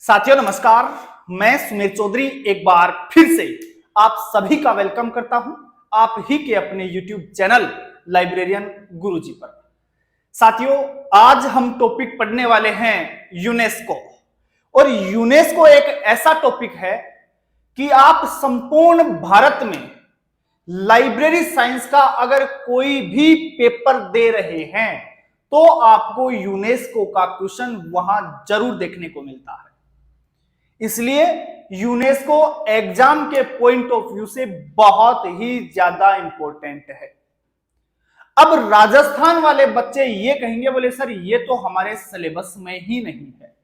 साथियों नमस्कार, मैं सुमेर चौधरी एक बार फिर से आप सभी का वेलकम करता हूं आप ही के अपने YouTube चैनल लाइब्रेरियन गुरुजी पर। साथियों, आज हम टॉपिक पढ़ने वाले हैं यूनेस्को। और यूनेस्को एक ऐसा टॉपिक है कि आप संपूर्ण भारत में लाइब्रेरी साइंस का अगर कोई भी पेपर दे रहे हैं तो आपको यूनेस्को का क्वेश्चन वहां जरूर देखने को मिलता है। इसलिए यूनेस्को एग्जाम के पॉइंट ऑफ व्यू से बहुत ही ज्यादा इंपॉर्टेंट है। अब राजस्थान वाले बच्चे ये कहेंगे, बोले सर ये तो हमारे सिलेबस में ही नहीं है।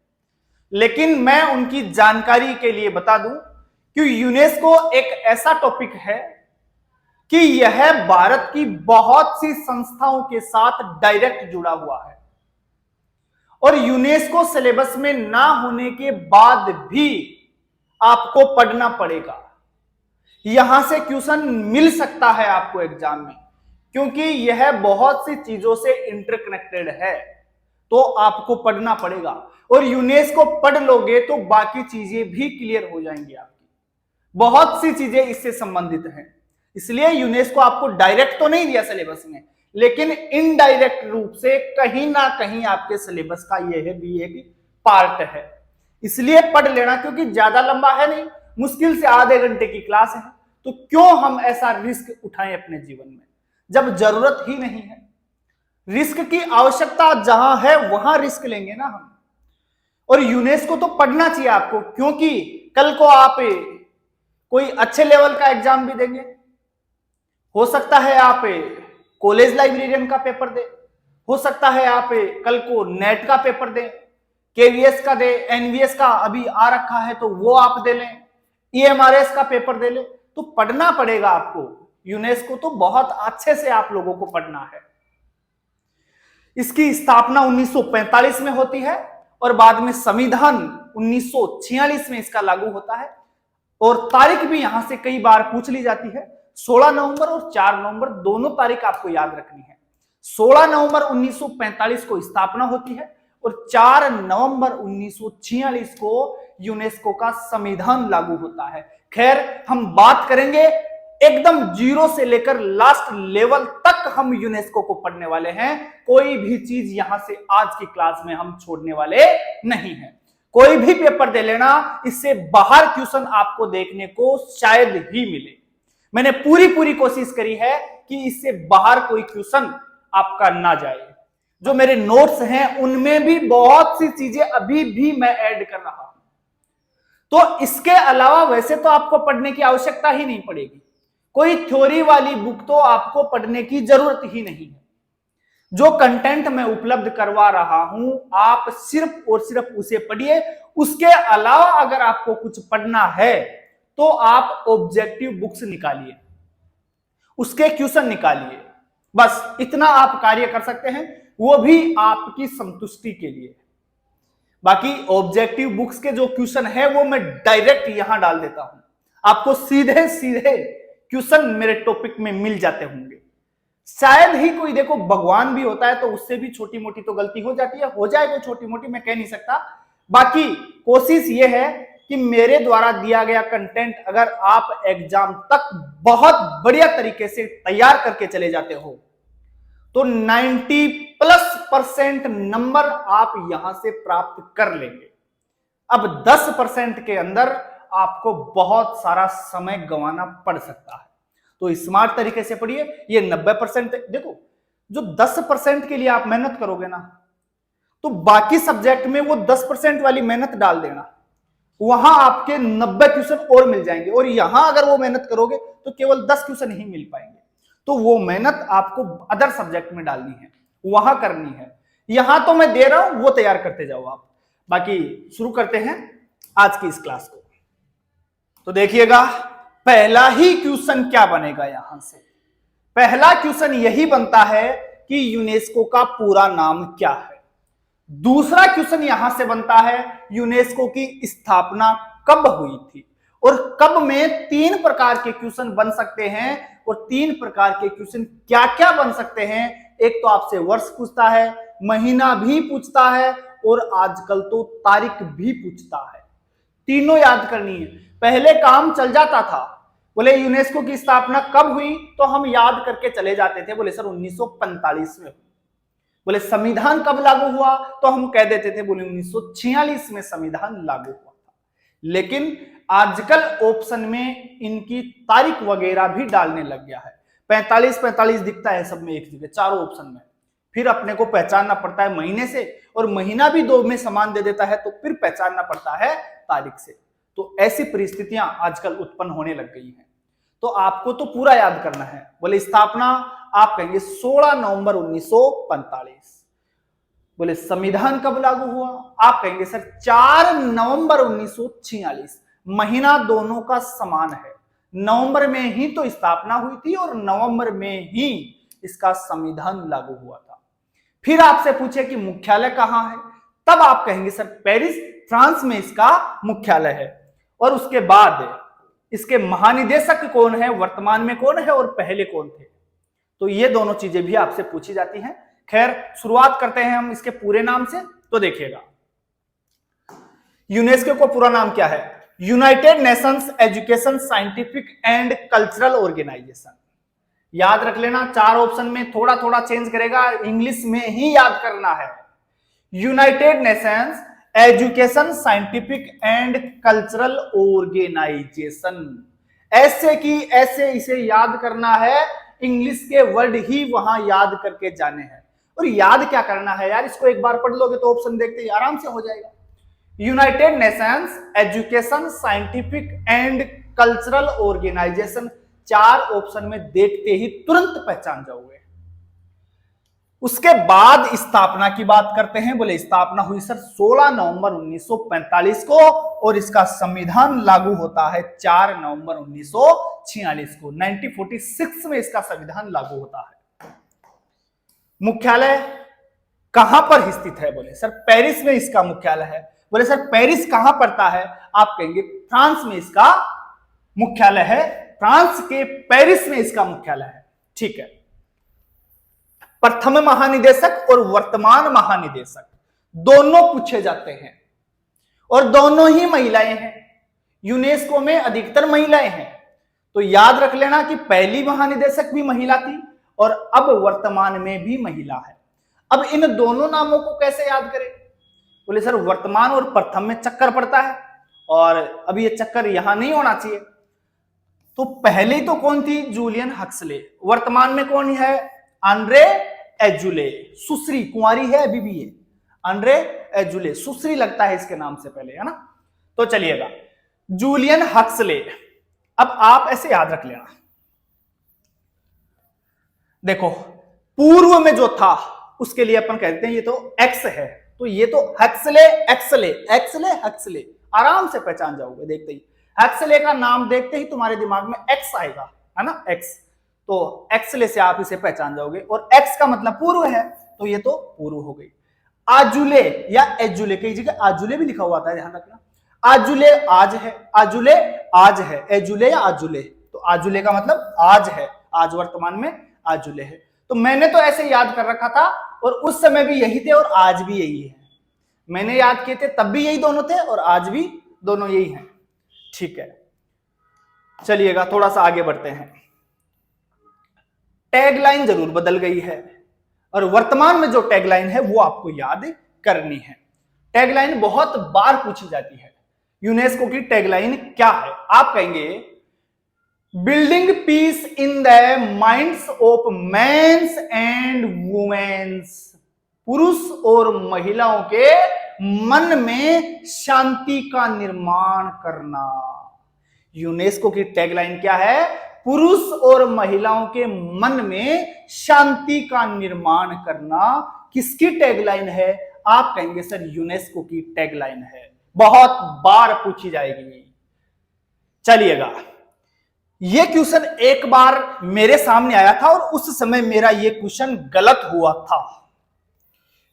लेकिन मैं उनकी जानकारी के लिए बता दूं कि यूनेस्को एक ऐसा टॉपिक है कि यह भारत की बहुत सी संस्थाओं के साथ डायरेक्ट जुड़ा हुआ है और यूनेस्को सिलेबस में ना होने के बाद भी आपको पढ़ना पड़ेगा। यहां से क्वेश्चन मिल सकता है आपको एग्जाम में, क्योंकि यह बहुत सी चीजों से इंटरकनेक्टेड है, तो आपको पढ़ना पड़ेगा। और यूनेस्को पढ़ लोगे तो बाकी चीजें भी क्लियर हो जाएंगी आपकी। बहुत सी चीजें इससे संबंधित हैं, इसलिए यूनेस्को आपको डायरेक्ट तो नहीं दिया सिलेबस में, लेकिन इनडायरेक्ट रूप से कहीं ना कहीं आपके सिलेबस का यह भी एक पार्ट है। इसलिए पढ़ लेना, क्योंकि ज्यादा लंबा है नहीं, मुश्किल से आधे घंटे की क्लास है। तो क्यों हम ऐसा रिस्क उठाएं अपने जीवन में जब जरूरत ही नहीं है। रिस्क की आवश्यकता जहां है वहां रिस्क लेंगे ना हम। और यूनेस्को तो पढ़ना चाहिए आपको, क्योंकि कल को आप कोई अच्छे लेवल का एग्जाम भी देंगे। हो सकता है आप कॉलेज लाइब्रेरियन का पेपर दे, हो सकता है आप कल को नेट का पेपर दें, केवीएस का दे, एनवीएस का अभी आ रखा है तो वो आप दे लें, ईएमआरएस का पेपर दे लें। तो पढ़ना पड़ेगा आपको। यूनेस्को तो बहुत अच्छे से आप लोगों को पढ़ना है। इसकी स्थापना 1945 में होती है और बाद में संविधान 1946 में इसका लागू होता है। और तारीख भी यहां से कई बार पूछ ली जाती है। 16 नवंबर और 4 नवंबर दोनों तारीख आपको याद रखनी है। 16 नवंबर 1945 को स्थापना होती है और 4 नवंबर 1946 को यूनेस्को का संविधान लागू होता है। खैर, हम बात करेंगे एकदम जीरो से लेकर लास्ट लेवल तक हम यूनेस्को को पढ़ने वाले हैं। कोई भी चीज यहां से आज की क्लास में हम छोड़ने वाले नहीं है। कोई भी पेपर दे लेना, इससे बाहर क्वेश्चन आपको देखने को शायद ही मिले। मैंने पूरी कोशिश करी है कि इससे बाहर कोई क्वेश्चन आपका ना जाए। जो मेरे नोट्स हैं उनमें भी बहुत सी चीजें अभी भी मैं ऐड कर रहा हूं। तो इसके अलावा वैसे तो आपको पढ़ने की आवश्यकता ही नहीं पड़ेगी। कोई थ्योरी वाली बुक तो आपको पढ़ने की जरूरत ही नहीं है। जो कंटेंट मैं उपलब्ध करवा रहा हूं, आप सिर्फ और सिर्फ उसे पढ़िए। उसके अलावा अगर आपको कुछ पढ़ना है तो आप ऑब्जेक्टिव बुक्स निकालिए, उसके क्वेश्चन निकालिए। बस इतना आप कार्य कर सकते हैं, वो भी आपकी संतुष्टि के लिए। बाकी ऑब्जेक्टिव बुक्स के जो क्वेश्चन है वो मैं डायरेक्ट यहां डाल देता हूं। आपको सीधे सीधे क्वेश्चन मेरे टॉपिक में मिल जाते होंगे। शायद ही कोई, देखो भगवान भी होता है तो उससे भी छोटी मोटी तो गलती हो जाती है, हो जाए कोई छोटी मोटी, मैं कह नहीं सकता। बाकी कोशिश ये है कि मेरे द्वारा दिया गया कंटेंट अगर आप एग्जाम तक बहुत बढ़िया तरीके से तैयार करके चले जाते हो तो 90+% नंबर आप यहां से प्राप्त कर लेंगे। अब 10% के अंदर आपको बहुत सारा समय गंवाना पड़ सकता है, तो स्मार्ट तरीके से पढ़िए। ये 90%, देखो जो 10% के लिए आप मेहनत करोगे ना, तो बाकी सब्जेक्ट में वो 10% वाली मेहनत डाल देना, वहां आपके 90 क्वेश्चन और मिल जाएंगे। और यहां अगर वो मेहनत करोगे तो केवल 10 क्वेश्चन ही मिल पाएंगे। तो वो मेहनत आपको अदर सब्जेक्ट में डालनी है, वहां करनी है। यहां तो मैं दे रहा हूं, वो तैयार करते जाओ आप। बाकी शुरू करते हैं आज की इस क्लास को। तो देखिएगा, पहला ही क्वेश्चन क्या बनेगा यहां से। पहला क्वेश्चन यही बनता है कि यूनेस्को का पूरा नाम क्या है। दूसरा क्वेश्चन यहां से बनता है यूनेस्को की स्थापना कब हुई थी। और कब में 3 प्रकार के क्वेश्चन बन सकते हैं, और 3 प्रकार के क्वेश्चन क्या क्या बन सकते हैं। एक तो आपसे वर्ष पूछता है, महीना भी पूछता है, और आजकल तो तारीख भी पूछता है। तीनों याद करनी है। पहले काम चल जाता था, बोले यूनेस्को की स्थापना कब हुई, तो हम याद करके चले जाते थे, बोले सर 1945 में। बोले संविधान कब लागू हुआ, तो हम कह देते थे बोले 1946 में संविधान लागू हुआ था। लेकिन आजकल ऑप्शन में इनकी तारीख वगैरह भी डालने लग गया है। 45 दिखता है सब में एक जगह, चारों ऑप्शन में। फिर अपने को पहचानना पड़ता है महीने से, और महीना भी दो में समान दे देता है, तो फिर पहचानना पड़ता है तारीख से। तो ऐसी परिस्थितियां आजकल उत्पन्न होने लग गई हैं। तो आपको तो पूरा याद करना है। बोले स्थापना आप कहेंगे 16 नवंबर 1945। बोले संविधान कब लागू हुआ, आप कहेंगे सर 4 नवंबर 1946। महीना दोनों का समान है, नवंबर में ही तो स्थापना हुई थी और नवंबर में ही इसका संविधान लागू हुआ था। फिर आपसे पूछे कि मुख्यालय कहां है, तब आप कहेंगे सर पेरिस, फ्रांस में इसका मुख्यालय है। और उसके बाद इसके महानिदेशक कौन है, वर्तमान में कौन है और पहले कौन थे, तो ये दोनों चीजें भी आपसे पूछी जाती हैं। खैर शुरुआत करते हैं हम इसके पूरे नाम से। तो देखिएगा, यूनेस्को का पूरा नाम क्या है, United Nations Education Scientific and Cultural Organization. याद रख लेना, चार ऑप्शन में थोड़ा थोड़ा चेंज करेगा, इंग्लिश में ही याद करना है। United Nations Education Scientific and Cultural Organization. ऐसे की ऐसे इसे याद करना है, इंग्लिश के वर्ड ही वहां याद करके जाने हैं। और याद क्या करना है यार, इसको एक बार पढ़ लोगे तो ऑप्शन देखते ही आराम से हो जाएगा। United Nations Education Scientific and Cultural Organization, चार ऑप्शन में देखते ही तुरंत पहचान जाओगे। उसके बाद स्थापना की बात करते हैं। बोले स्थापना हुई सर 16 नवंबर 1945 को, और इसका संविधान लागू होता है 4 नवंबर 1946 को। 1946 में इसका संविधान लागू होता है। मुख्यालय कहां पर स्थित है, बोले सर पेरिस में इसका मुख्यालय है। बोले सर पेरिस कहां पड़ता है, आप कहेंगे फ्रांस में इसका मुख्यालय है, फ्रांस के पेरिस में इसका मुख्यालय है। ठीक है। प्रथम महानिदेशक और वर्तमान महानिदेशक दोनों पूछे जाते हैं, और दोनों ही महिलाएं हैं। यूनेस्को में अधिकतर महिलाएं हैं, तो याद रख लेना कि पहली महानिदेशक भी महिला थी और अब वर्तमान में भी महिला है। अब इन दोनों नामों को कैसे याद करें, बोले सर वर्तमान और प्रथम में चक्कर पड़ता है, और अब ये चक्कर यहां नहीं होना चाहिए। तो पहले तो कौन थी, जूलियन हक्सले। वर्तमान में कौन है, आंद्रे एजुले। सुश्री कुंवारी है अभी भी ये, आंद्रे एजुले, सुश्री लगता है इसके नाम से पहले, है ना। तो चलिएगा, जूलियन हक्सले। अब आप ऐसे याद रख लेना, देखो पूर्व में जो था उसके लिए अपन कहते हैं ये तो एक्स है, तो ये तो हक्सले एक्सले, एक्सले हक्सले, आराम से पहचान जाओगे देखते ही। हक्सले का नाम देखते ही तुम्हारे दिमाग में एक्स आएगा, है ना, एक्स। तो एक्सले से आप इसे पहचान जाओगे, और एक्स का मतलब पूर्व है, तो ये तो पूर्व हो गई। आजुले या एजुले, कई जगह आजुले भी लिखा हुआ था, ध्यान रखना। आजुले आज है, आजुले आज है, एजुले या आजुले, तो आजुले का मतलब आज है, आज वर्तमान में आजुले है। तो मैंने तो ऐसे याद कर रखा था, और उस समय भी यही थे और आज भी यही है। मैंने याद किए थे तब भी यही दोनों थे और आज भी दोनों यही हैं। ठीक है, चलिएगा थोड़ा सा आगे बढ़ते हैं। टैगलाइन जरूर बदल गई है, और वर्तमान में जो टैगलाइन है वो आपको याद करनी है। टैगलाइन बहुत बार पूछी जाती है। यूनेस्को की टैगलाइन क्या है, आप कहेंगे building peace in the minds of mens and womens. पुरुष और महिलाओं के मन में शांति का निर्माण करना। यूनेस्को की टैगलाइन क्या है, पुरुष और महिलाओं के मन में शांति का निर्माण करना। किसकी टैगलाइन है, आप कहेंगे सर यूनेस्को की टैगलाइन है, बहुत बार पूछी जाएगी। चलिएगा, यह क्वेश्चन एक बार मेरे सामने आया था और उस समय मेरा यह क्वेश्चन गलत हुआ था।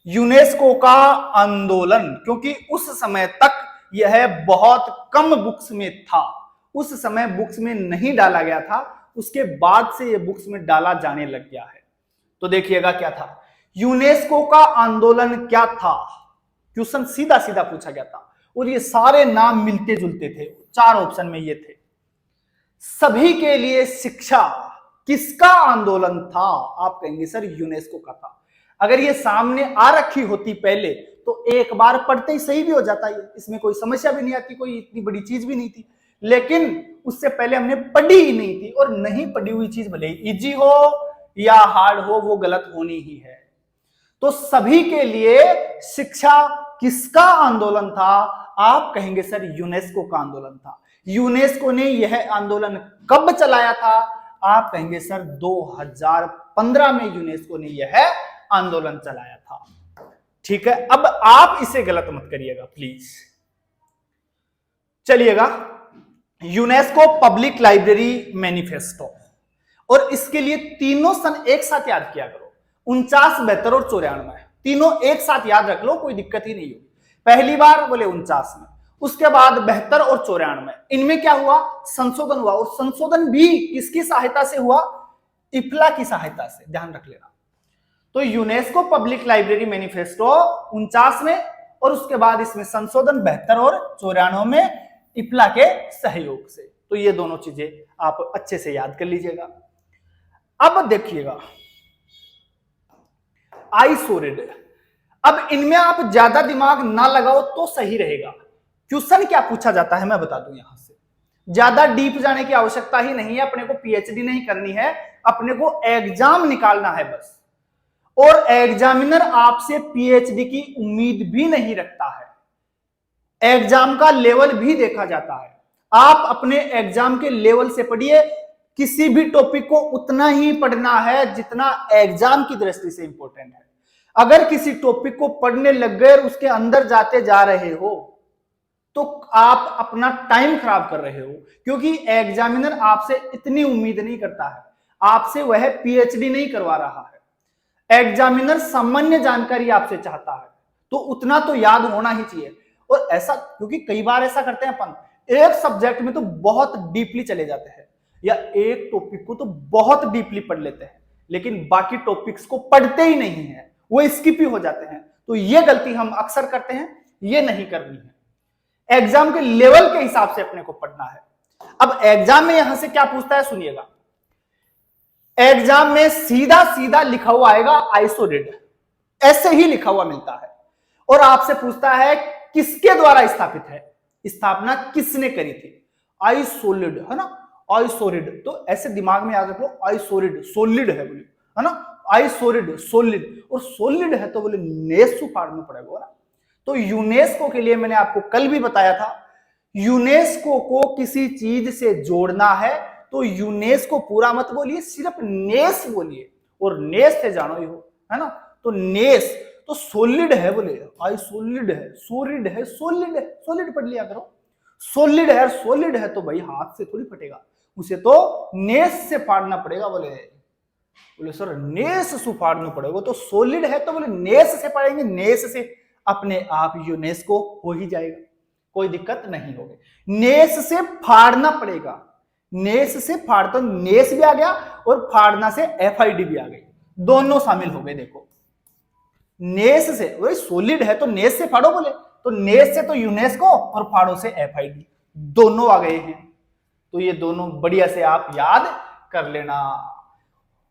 यूनेस्को का आंदोलन, क्योंकि उस समय तक यह बहुत कम बुक्स में था, उस समय बुक्स में नहीं डाला गया था, उसके बाद से यह बुक्स में डाला जाने लग गया है। तो देखिएगा क्या था, यूनेस्को का आंदोलन क्या था, क्वेश्चन सीधा सीधा पूछा गया था। और ये सारे नाम मिलते जुलते थे, 4 ऑप्शन में ये थे। सभी के लिए शिक्षा किसका आंदोलन था? आप कहेंगे सर यूनेस्को का था। अगर ये सामने आ रखी होती पहले तो एक बार पढ़ते ही सही भी हो जाता है, इसमें कोई समस्या भी नहीं आती, कोई इतनी बड़ी चीज भी नहीं थी। लेकिन उससे पहले हमने पढ़ी ही नहीं थी, और नहीं पढ़ी हुई चीज भले ही इजी हो या हार्ड हो वो गलत होनी ही है। तो सभी के लिए शिक्षा किसका आंदोलन था? आप कहेंगे सर यूनेस्को का आंदोलन था। यूनेस्को ने यह आंदोलन कब चलाया था? आप कहेंगे सर 2015 में यूनेस्को ने यह आंदोलन चलाया था। ठीक है, अब आप इसे गलत मत करिएगा प्लीज। चलिएगा, यूनेस्को पब्लिक लाइब्रेरी मैनिफेस्टो, और इसके लिए तीनों सन एक साथ याद किया करो, 49, 72 और 94। तीनों एक साथ याद रख लो, कोई दिक्कत ही नहीं होगी। पहली बार बोले 49 में, उसके बाद 72 और 94। इनमें क्या हुआ? संशोधन हुआ, और संशोधन भी किसकी सहायता से हुआ? इफ्ला की सहायता से, ध्यान रख लेना। तो यूनेस्को पब्लिक लाइब्रेरी मैनिफेस्टो 49 में, और उसके बाद इसमें संशोधन 72 और 94 में इफ्ला के सहयोग से। तो ये दोनों चीजें आप अच्छे से याद कर लीजिएगा। अब देखिएगा आइसोरिड। अब इनमें आप ज्यादा दिमाग ना लगाओ तो सही रहेगा। क्वेश्चन क्या पूछा जाता है मैं बता दूं, यहां से ज्यादा डीप जाने की आवश्यकता ही नहीं है। अपने को पीएचडी नहीं करनी है, अपने को एग्जाम निकालना है बस। और एग्जामिनर आपसे पीएचडी की उम्मीद भी नहीं रखता है, एग्जाम का लेवल भी देखा जाता है। आप अपने एग्जाम के लेवल से पढ़िए, किसी भी टॉपिक को उतना ही पढ़ना है जितना एग्जाम की दृष्टि से इंपॉर्टेंट है। अगर किसी टॉपिक को पढ़ने लग गए और उसके अंदर जाते जा रहे हो तो आप अपना टाइम खराब कर रहे हो, क्योंकि एग्जामिनर आपसे इतनी उम्मीद नहीं करता है, आपसे वह पीएचडी नहीं करवा रहा है। एग्जामिनर सामान्य जानकारी आपसे चाहता है, तो उतना तो याद होना ही चाहिए। और ऐसा, क्योंकि कई बार ऐसा करते हैं अपन, एक सब्जेक्ट में तो बहुत डीपली चले जाते हैं, या एक टॉपिक को तो बहुत डीपली पढ़ लेते हैं, लेकिन बाकी टॉपिक्स को पढ़ते ही नहीं है, वो स्किप ही हो जाते हैं। तो ये गलती हम अक्सर करते हैं, ये नहीं करनी है। एग्जाम के लेवल के हिसाब से अपने को पढ़ना है। अब एग्जाम में यहां से क्या पूछता है सुनिएगा। एग्जाम में सीधा सीधा लिखा हुआ आएगा आइसोरिड, ऐसे ही लिखा हुआ मिलता है, और आपसे पूछता है किसके द्वारा स्थापित है, स्थापना किसने करी थी? आइसोलिड, है ना, आइसोरिड। तो ऐसे दिमाग में याद रख लो, आइसोरिड सोलिड है बोले, है ना, आइसोरिड सोलिड, और सोलिड है तो बोले नेसु फाड़ना पड़ेगा ना। तो यूनेस्को के लिए मैंने आपको कल भी बताया था, यूनेस्को को किसी चीज से जोड़ना है तो यूनेस्को पूरा मत बोलिए, सिर्फ नेस बोलिए, और नेस से जानो ही हो, है ना। तो नेस तो सोलिड है बोले, आई सोलिड है, सोलिड है, सोलिड है, सोलिड पढ़ लिया करो। सोलिड है, सोलिड है तो भाई हाथ से थोड़ी फटेगा, उसे तो नेस से फाड़ना पड़ेगा। बोले सर नेस से फाड़ना पड़ेगा, तो सोलिड है तो बोले नेस से फाड़ेंगे, नेस से अपने आप यूनेस्को हो ही जाएगा, कोई दिक्कत नहीं होगी। नेस से फाड़ना पड़ेगा, नेस से फाड़, तो नेस भी आ गया और फाड़ना से एफआईडी भी आ गई, दोनों शामिल हो गए। देखो नेस से, वही सोलिड है तो नेस से फाड़ो बोले, तो नेस से तो यूनेस्को और फाड़ो से एफआईडी, दोनों आ गए हैं। तो ये दोनों बढ़िया से आप याद कर लेना।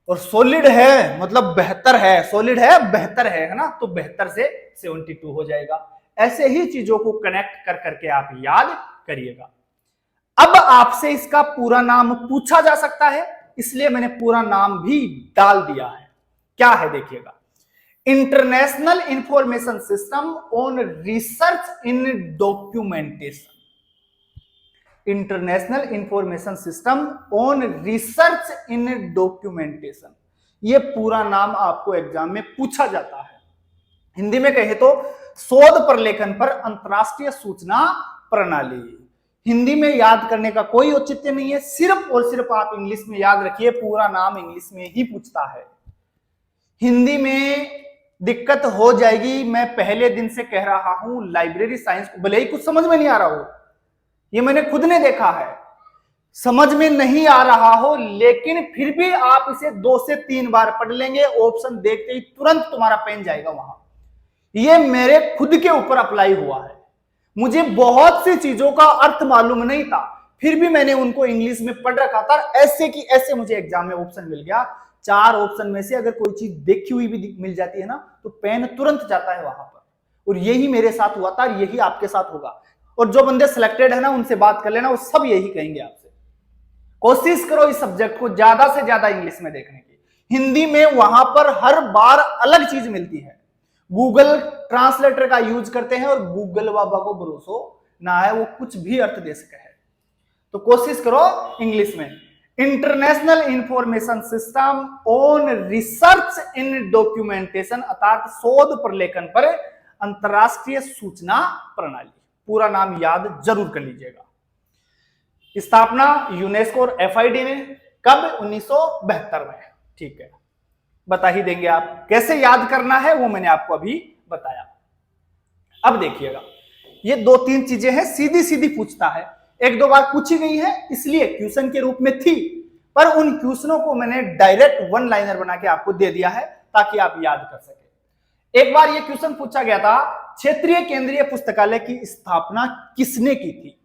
और सॉलिड है मतलब बेहतर है, सॉलिड है बेहतर है ना, तो बेहतर से 72 हो जाएगा। ऐसे ही चीजों को कनेक्ट कर करके आप याद करिएगा। अब आपसे इसका पूरा नाम पूछा जा सकता है, इसलिए मैंने पूरा नाम भी डाल दिया है। क्या है देखिएगा, international information system on research in documentation. International information system on research in documentation, ये पूरा नाम आपको एग्जाम में पूछा जाता है। हिंदी में कहे तो शोध प्रलेखन पर अंतरराष्ट्रीय सूचना प्रणाली। हिंदी में याद करने का कोई औचित्य नहीं है, सिर्फ और सिर्फ आप इंग्लिश में याद रखिए, पूरा नाम इंग्लिश में ही पूछता है। हिंदी में दिक्कत हो जाएगी, मैं पहले दिन से कह रहा हूं। लाइब्रेरी साइंस को भले ही कुछ समझ में नहीं आ रहा हो, ये मैंने खुद ने देखा है, समझ में नहीं आ रहा हो, लेकिन फिर भी आप इसे 2 से 3 बार पढ़ लेंगे, ऑप्शन देखते ही तुरंत तुम्हारा पेन जाएगा वहां। ये मेरे खुद के ऊपर अप्लाई हुआ है, मुझे बहुत सी चीजों का अर्थ मालूम नहीं था, फिर भी मैंने उनको इंग्लिश में पढ़ रखा था, ऐसे कि ऐसे मुझे एग्जाम में ऑप्शन मिल गया। 4 ऑप्शन में से अगर कोई चीज देखी हुई भी मिल जाती है ना, तो पेन तुरंत जाता है वहां पर। और यही मेरे साथ हुआ था, यही आपके साथ होगा। और जो बंदे सिलेक्टेड है ना, उनसे बात कर लेना, वो सब यही कहेंगे आपसे। कोशिश करो इस सब्जेक्ट को ज्यादा से ज्यादा इंग्लिश में देखने की। हिंदी में वहां पर हर बार अलग चीज मिलती है। गूगल ट्रांसलेटर का यूज करते हैं, और गूगल बाबा को भरोसा ना है, वो कुछ भी अर्थ दे सके है। तो कोशिश करो इंग्लिश में। International information system on research in documentation, अर्थात शोध प्रलेखन पर अंतरराष्ट्रीय सूचना प्रणाली। पूरा नाम याद जरूर कर लीजिएगा। स्थापना यूनेस्को और एफआईडी ने कब? 1972 में। ठीक है, बता ही देंगे आप। कैसे याद करना है वो मैंने आपको अभी बताया। अब देखिएगा, ये 2-3 चीजें हैं, सीधी सीधी पूछता है, 1-2 बार पूछी गई है, इसलिए क्वेश्चन के रूप में थी, पर उन क्वेश्चनों को मैंने डायरेक्ट 1 लाइनर बना के आपको दे दिया है ताकि आप याद कर सके। एक बार ये क्वेश्चन पूछा गया था, क्षेत्रीय केंद्रीय पुस्तकालय की स्थापना किसने की थी?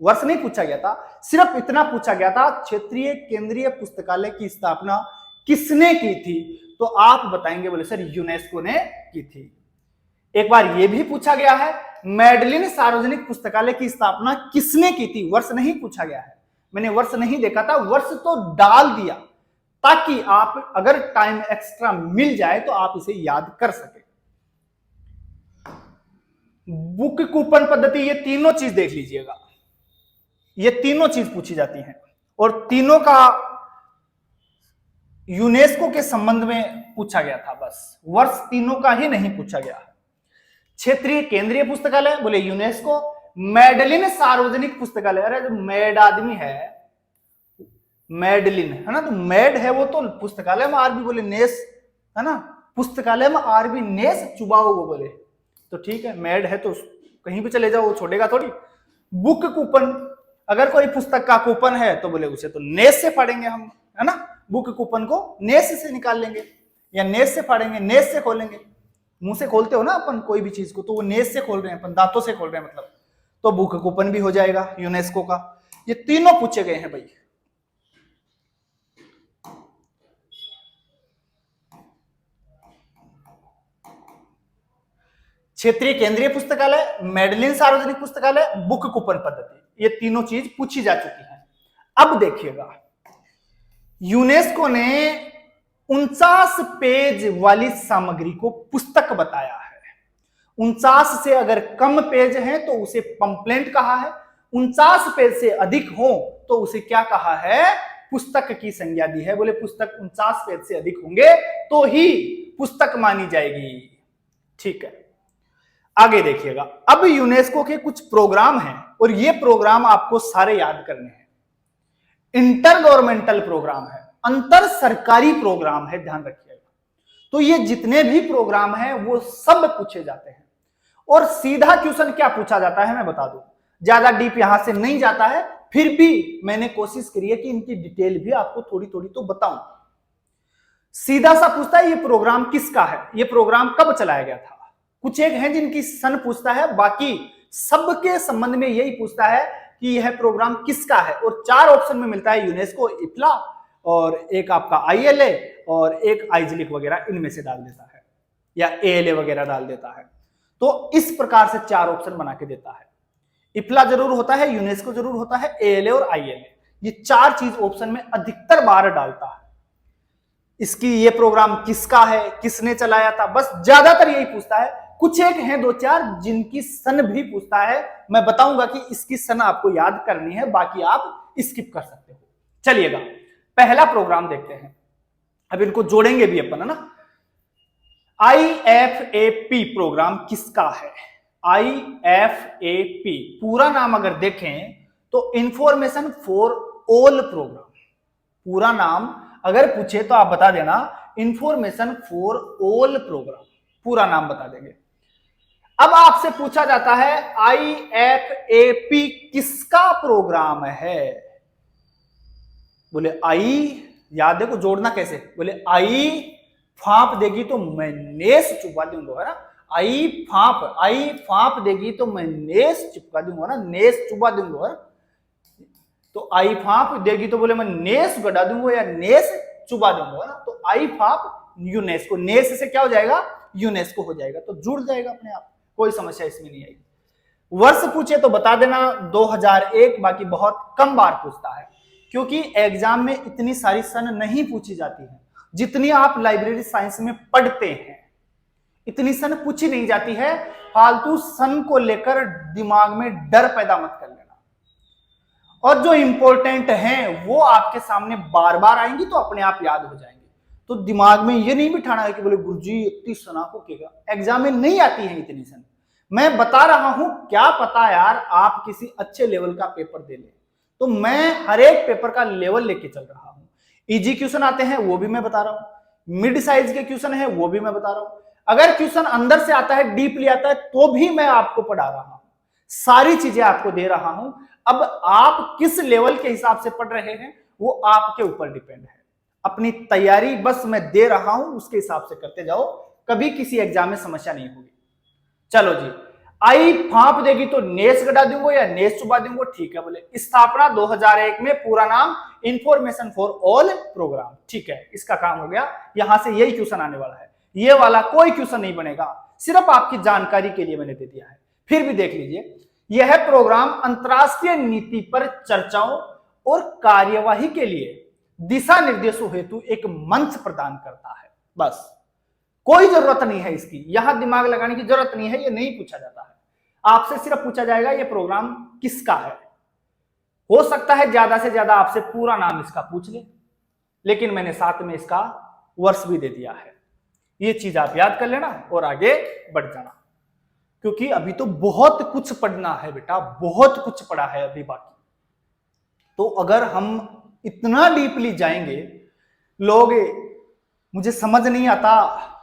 वर्ष नहीं पूछा गया था, सिर्फ इतना पूछा गया था, क्षेत्रीय केंद्रीय पुस्तकालय की स्थापना किसने की थी? तो आप बताएंगे, बोले सर यूनेस्को ने की थी। एक बार यह भी पूछा गया है, मैडलिन सार्वजनिक पुस्तकालय की स्थापना किसने की थी? वर्ष नहीं पूछा गया है, मैंने वर्ष नहीं देखा था, वर्ष तो डाल दिया ताकि आप अगर टाइम एक्स्ट्रा मिल जाए तो आप इसे याद कर सके। बुक कूपन पद्धति, ये तीनों चीज देख लीजिएगा, ये तीनों चीज पूछी जाती हैं, और तीनों का यूनेस्को के संबंध में पूछा गया था। बस वर्ष तीनों का ही नहीं पूछा गया। क्षेत्रीय केंद्रीय पुस्तकालय बोले यूनेस्को, मैडलिन सार्वजनिक पुस्तकालय, अरे जो मैड आदमी है, मैडलिन है ना, तो मैड है वो, तो पुस्तकालय में आर भी बोले नेस है ना, पुस्तकालय में आर भी नेस चुबाओ वो बोले, तो ठीक है, मैड है तो कहीं भी चले जाओ, वो छोड़ेगा थोड़ी। बुक कूपन, अगर कोई पुस्तक का कूपन है तो बोले उसे तो नेस से फाड़ेंगे हम, है ना, बुक कूपन को नेस से निकाल लेंगे, या नेस से फाड़ेंगे, नेस से खोलेंगे। मुंह से खोलते हो ना अपन कोई भी चीज को, तो वो नेस से खोल रहे हैं अपन, दांतों से खोल रहे हैं मतलब, तो बुक कूपन भी हो जाएगा यूनेस्को का। ये तीनों पूछे गए हैं भाई। क्षेत्रीय केंद्रीय पुस्तकालय, मैडलिन सार्वजनिक पुस्तकालय, बुक कूपन पद्धति, ये तीनों चीज पूछी जा चुकी है। अब देखिएगा, यूनेस्को ने 49 पेज वाली सामग्री को पुस्तक बताया है। 49 से अगर कम पेज हैं तो उसे पंपलेट कहा है, 49 पेज से अधिक हो तो उसे क्या कहा है? पुस्तक की संज्ञा दी है। बोले पुस्तक 49 पेज से अधिक होंगे तो ही पुस्तक मानी जाएगी। ठीक है, आगे देखिएगा। अब यूनेस्को के कुछ प्रोग्राम हैं और ये प्रोग्राम आपको सारे याद करने हैं। इंटर गवर्नमेंटल प्रोग्राम है, अंतर सरकारी प्रोग्राम है, ध्यान रखिएगा। तो ये जितने भी प्रोग्राम हैं वो सब पूछे जाते हैं। और सीधा क्वेश्चन क्या पूछा जाता है मैं बता दूं, ज्यादा डीप यहां से नहीं जाता है, फिर भी मैंने कोशिश करी है कि इनकी डिटेल भी आपको थोड़ी थोड़ी तो बताऊं। सीधा सा पूछता है ये प्रोग्राम किसका है, ये प्रोग्राम कब चलाया गया था। कुछ एक हैं जिनकी सन पूछता है, बाकी सबके संबंध में यही पूछता है कि यह प्रोग्राम किसका है। और 4 ऑप्शन में मिलता है, यूनेस्को, इप्ला, और एक आपका ILA और एक आइजलिक वगैरह, इनमें से डाल देता है, या ALA वगैरह डाल देता है। तो इस प्रकार से 4 ऑप्शन बना के देता है। इप्ला जरूर होता है, यूनेस्को जरूर होता है, ALA और ILA, ये 4 चीज ऑप्शन में अधिकतर बार डालता है। इसकी ये प्रोग्राम किसका है, किसने चलाया था, बस ज्यादातर यही पूछता है। कुछ एक हैं 2-4 जिनकी सन भी पूछता है, मैं बताऊंगा कि इसकी सन आपको याद करनी है, बाकी आप स्किप कर सकते हो। चलिएगा पहला प्रोग्राम देखते हैं, अब इनको जोड़ेंगे भी अपन, है ना। IFAP प्रोग्राम किसका है? IFAP पूरा नाम अगर देखें तो इंफॉर्मेशन फॉर ऑल प्रोग्राम। पूरा नाम अगर पूछे तो आप बता देना, इंफॉर्मेशन फॉर ऑल प्रोग्राम, पूरा नाम बता देंगे। अब आपसे पूछा जाता है IFAP किसका प्रोग्राम है? बोले आई, याद देखो जोड़ना कैसे, बोले आई फाप देगी तो मैं नेस चुपा दूंगा, है ना। आई फाप देगी तो मैं नेस चिपका दूंगा ना, नेस चुबा दूंगा। तो आई फाप देगी तो बोले मैं नेस गड़ा दूंगा या नेस चुबा दूंगा ना। तो आई फाप यूनेस्को, नेस से क्या हो जाएगा, यूनेस्को हो जाएगा, तो जुड़ जाएगा अपने आप, कोई समस्या इसमें नहीं आएगी। वर्ष पूछे तो बता देना 2001, बाकी बहुत कम बार पूछता है, क्योंकि एग्जाम में इतनी सारी सन नहीं पूछी जाती है जितनी आप लाइब्रेरी साइंस में पढ़ते हैं। इतनी सन पूछी नहीं जाती है, फालतू सन को लेकर दिमाग में डर पैदा मत कर लेना। और जो इंपॉर्टेंट हैं वो आपके सामने बार बार आएंगी तो अपने आप याद हो जाएंगे। तो दिमाग में ये नहीं बिठाना है कि बोले गुरुजी इतनी सना को क्या, एग्जाम में नहीं आती है इतनी सन। मैं बता रहा हूं, क्या पता यार आप किसी अच्छे लेवल का पेपर दे ले, तो मैं हर एक पेपर का लेवल लेके चल रहा हूं। इजी क्वेश्चन आते हैं वो भी मैं बता रहा हूं, मिड साइज के क्वेश्चन है वो भी मैं बता रहा हूं, अगर क्वेश्चन अंदर से आता है, डीपली आता है, तो भी मैं आपको पढ़ा रहा हूं, सारी चीजें आपको दे रहा हूं। अब आप किस लेवल के हिसाब से पढ़ रहे हैं वो आपके ऊपर डिपेंड है। अपनी तैयारी बस मैं दे रहा हूं, उसके हिसाब से करते जाओ, कभी किसी एग्जाम में समस्या नहीं होगी। चलो जी, आई फाप देगी तो नेस गड़ा दूंगा या नेस चुबा दूंगा, ठीक है। बोले स्थापना 2001 में, पूरा नाम इंफॉर्मेशन फॉर ऑल प्रोग्राम, ठीक है, इसका काम हो गया। यहां से यही क्वेश्चन आने वाला है, ये वाला कोई क्वेश्चन नहीं बनेगा, सिर्फ आपकी जानकारी के लिए मैंने दे दिया है। फिर भी देख लीजिए, यह प्रोग्राम अंतरराष्ट्रीय नीति पर चर्चाओं और कार्यवाही के लिए दिशा निर्देशों हेतु एक मंच प्रदान करता है। बस, कोई जरूरत नहीं है इसकी, यहां दिमाग लगाने की जरूरत नहीं है, ये नहीं पूछा जाता है आपसे। सिर्फ पूछा जाएगा ये प्रोग्राम किसका है। हो सकता है ज्यादा से ज्यादा आपसे पूरा नाम इसका पूछ ले, लेकिन मैंने साथ में इसका वर्ष भी दे दिया है। ये चीज आप याद कर लेना और आगे बढ़ जाना, क्योंकि अभी तो बहुत कुछ पढ़ना है बेटा, बहुत कुछ पढ़ा है अभी बाकी। तो अगर हम इतना डीपली जाएंगे, लोग मुझे समझ नहीं आता,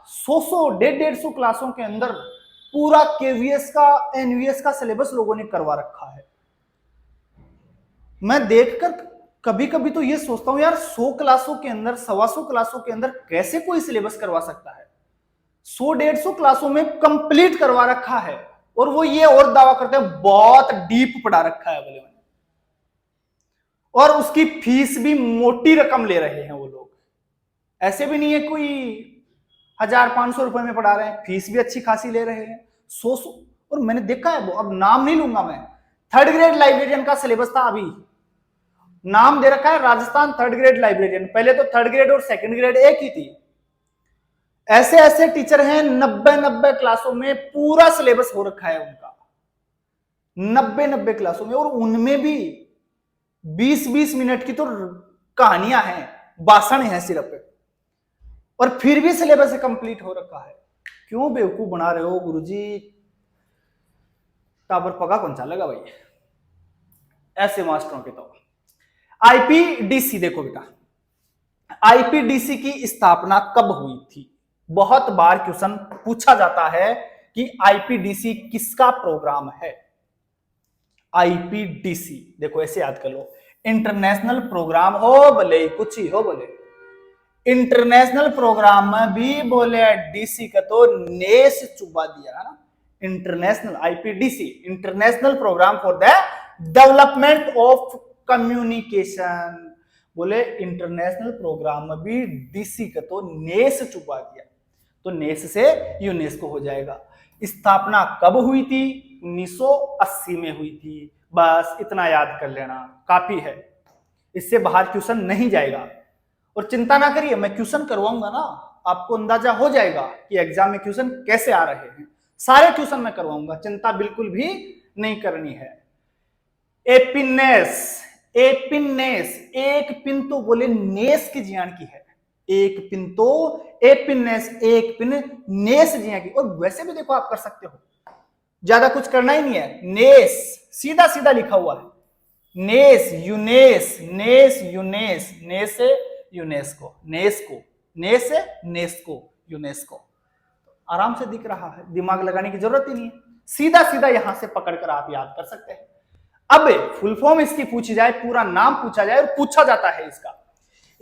100 150 क्लासों के अंदर पूरा केवीएस का, एनवीएस का सिलेबस लोगों ने करवा रखा है। मैं देखकर कभी कभी तो ये सोचता हूं यार, 100 क्लासों के अंदर, 125 क्लासों के अंदर कैसे कोई सिलेबस करवा सकता है। 100 150 क्लासों में कंप्लीट करवा रखा है, और वो ये और दावा करते हैं बहुत डीप पढ़ा रखा है बोले, और उसकी फीस भी मोटी रकम ले रहे हैं वो लोग। ऐसे भी नहीं है कोई 1000-500 रुपए में पढ़ा रहे हैं, फीस भी अच्छी खासी ले रहे हैं, 100। और मैंने देखा है, वो अब नाम नहीं लूंगा मैं, 3rd ग्रेड लाइब्रेरियन का सिलेबस था, अभी नाम दे रखा है राजस्थान 3rd ग्रेड लाइब्रेरियन। पहले तो 3rd ग्रेड और 2nd ग्रेड एक ही थी। ऐसे ऐसे टीचर हैं 90 क्लासों में पूरा सिलेबस हो रखा है उनका, 90 क्लासों में, और उनमें भी 20-20 मिनट की तो कहानियां हैं, भाषण है सिर्फ, और फिर भी सिलेबस कंप्लीट हो रखा है। क्यों बेवकूफ बना रहे हो गुरुजी, टावर पगा कौन सा लगा भाई ऐसे मास्टरों के। तो आईपीडीसी देखो बेटा, आईपीडीसी की स्थापना कब हुई थी। बहुत बार क्वेश्चन पूछा जाता है कि आईपीडीसी किसका प्रोग्राम है। आईपीडीसी देखो ऐसे याद कर लो, इंटरनेशनल प्रोग्राम हो बोले, कुछ ही हो बोले, इंटरनेशनल प्रोग्राम में भी बोले डीसी का तो नेस चुबा दिया है ना। International IPDC, international programme for the development of communication, बोले इंटरनेशनल प्रोग्राम में भी डीसी का तो नेस चुबा दिया, तो नेस से यूनेस्को हो जाएगा। स्थापना कब हुई थी, 1980 में हुई थी। बस इतना याद कर लेना काफी है, इससे बाहर क्वेश्चन नहीं जाएगा। और चिंता ना करिए, मैं क्वेश्चन करवाऊंगा ना, आपको अंदाजा हो जाएगा कि एग्जाम में क्वेश्चन कैसे आ रहे हैं। सारे क्वेश्चन मैं करवाऊंगा, चिंता बिल्कुल भी नहीं करनी है। एपिनेस, एपिनेस, एक पिन तो बोले नेस की जियान की है, एक पिन तो एपिनेस, एक पिन नेस जिया की। और वैसे भी देखो आप कर सकते हो, ज्यादा कुछ करना ही नहीं है, नेस सीधा सीधा लिखा हुआ है, नेस यूनेस, नेस यूनेस, नेस से यूनेस्को, नेस्को, नेस से नेस्को, यूनेस्को। आराम से दिख रहा है, दिमाग लगाने की जरूरत ही नहीं है, सीधा सीधा यहां से पकड़कर आप याद कर सकते हैं। अब फुल फॉर्म इसकी पूछी जाए, पूरा नाम पूछा जाए, और पूछा जाता है इसका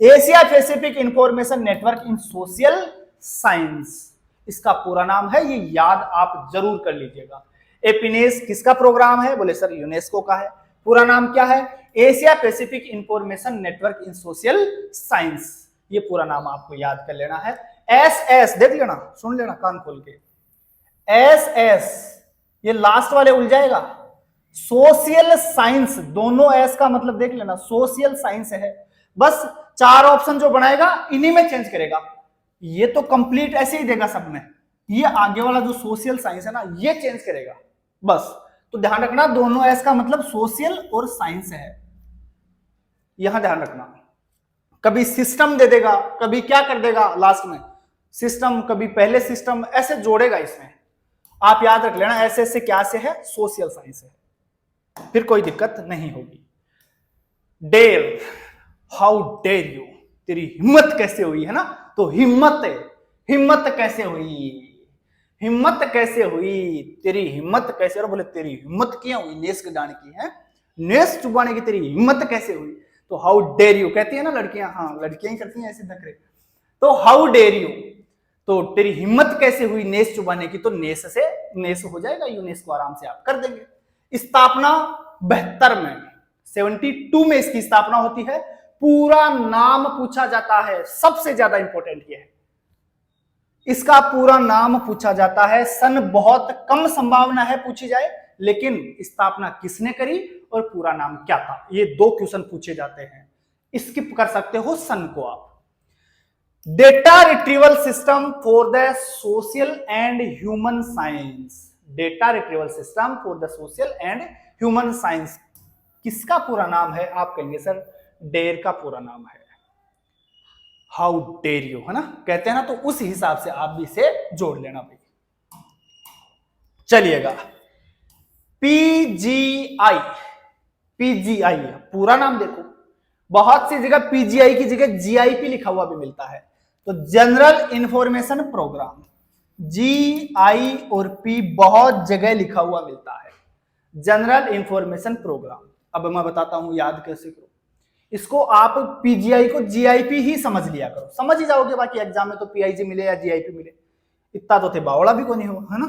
एशिया पैसिफिक इंफॉर्मेशन नेटवर्क इन सोशल साइंस। इसका पूरा नाम है, ये याद आप जरूर कर लीजिएगा। एपिनेस किसका प्रोग्राम है? बोले सर यूनेस्को का है। पूरा नाम क्या है? एशिया पैसिफिक इंफॉर्मेशन नेटवर्क इन सोशल साइंस। ये पूरा नाम आपको याद कर लेना है। एस देख लेना, सुन लेना कान खोल के। एस ये लास्ट वाले उलझाएगा। सोशल साइंस, दोनों एस का मतलब देख लेना, सोशल साइंस है। बस 4 ऑप्शन जो बनाएगा इन्हीं में चेंज करेगा। ये तो कंप्लीट ऐसे ही देगा सब में, ये आगे वाला जो सोशल साइंस है ना ये चेंज करेगा बस। तो ध्यान रखना दोनों एस का मतलब सोशल और साइंस है, यहां ध्यान रखना। कभी सिस्टम दे देगा, कभी क्या कर देगा लास्ट में सिस्टम, कभी पहले सिस्टम, ऐसे जोड़ेगा इसमें। आप याद रख लेना ऐसे ऐसे क्या से है, सोशल साइंस है, फिर कोई दिक्कत नहीं होगी। डेयर, हाउ डेयर यू, तेरी हिम्मत कैसे हुई, है ना। तो हिम्मत कैसे हुई, हिम्मत कैसे हुई, तेरी हिम्मत कैसे, और बोले तेरी हिम्मत क्यों हुई, नेस गाने की है, नेस चुबाने की तेरी हिम्मत कैसे हुई। तो हाउ डेयर यू कहती है ना लड़कियां, हाँ लड़कियां ही करती हैं ऐसे नखरे। तो हाउ डेयर यू, तो तेरी हिम्मत कैसे हुई नेस चुबाने की, तो नेस से नेस हो जाएगा, यूनेस्को आराम से आप कर देंगे। स्थापना 72 में, 72 में इसकी स्थापना होती है। पूरा नाम पूछा जाता है, सबसे ज्यादा इंपॉर्टेंट ये है, इसका पूरा नाम पूछा जाता है। सन बहुत कम संभावना है पूछी जाए, लेकिन स्थापना किसने करी और पूरा नाम क्या था, ये 2 क्वेश्चन पूछे जाते हैं। स्किप कर सकते हो सन को आप। Data retrieval system for the social and human science, data retrieval system for the social and human science, किसका पूरा नाम है? आप कहेंगे सर डेयर का पूरा नाम है। हाउ डेयर यू, है ना, कहते हैं ना, तो उस हिसाब से आप भी इसे जोड़ लेना भाई। चलिएगा, पीजीआई, पीजीआई पूरा नाम देखो, बहुत सी जगह पीजीआई की जगह जीआईपी लिखा हुआ भी मिलता है। तो जनरल इंफॉर्मेशन प्रोग्राम, जीआई और पी बहुत जगह लिखा हुआ मिलता है, जनरल इंफॉर्मेशन प्रोग्राम। अब मैं बताता हूं याद कैसे करो इसको। आप पीजीआई को जीआईपी ही समझ लिया करो, समझ ही जाओगे, बाकी एग्जाम में तो पीआईजी मिले या जीआईपी मिले, इतना तो थे बावड़ा भी को नहीं हो, है ना।